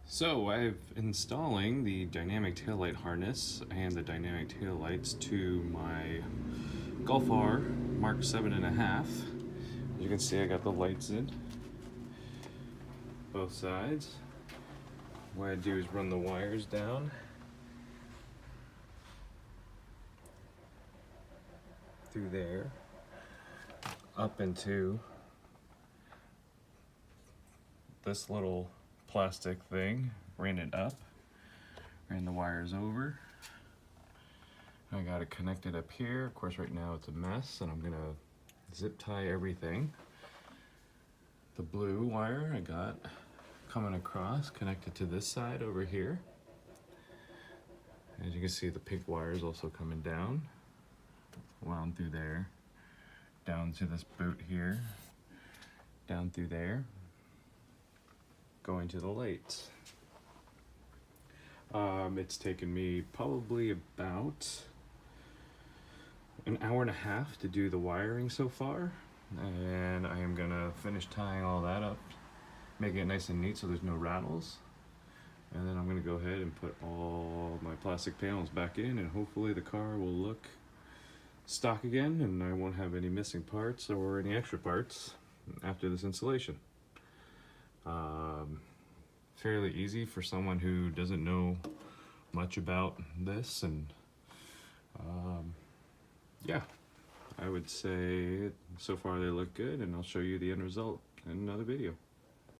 So I'm installing the dynamic taillight harness and the dynamic taillights to my GolfR Mark 7.5. As you can see, I got the lights in both sides. What I do is run the wires down through there up into this little plastic thing, ran it up, ran the wires over. I got it connected up here. Of course, right now it's a mess, and I'm gonna zip tie everything. The blue wire I got coming across, connected to this side over here. As you can see, the pink wire is also coming down, wound through there, down to this boot here, down through there, going to the lights. It's taken me probably about an hour and a half to do the wiring so far, and I am gonna finish tying all that up, making it nice and neat so there's no rattles, and then I'm gonna go ahead and put all my plastic panels back in, and hopefully the car will look stock again and I won't have any missing parts or any extra parts after this installation. Fairly easy for someone who doesn't know much about this, and yeah, I would say so far they look good, and I'll show you the end result in another video.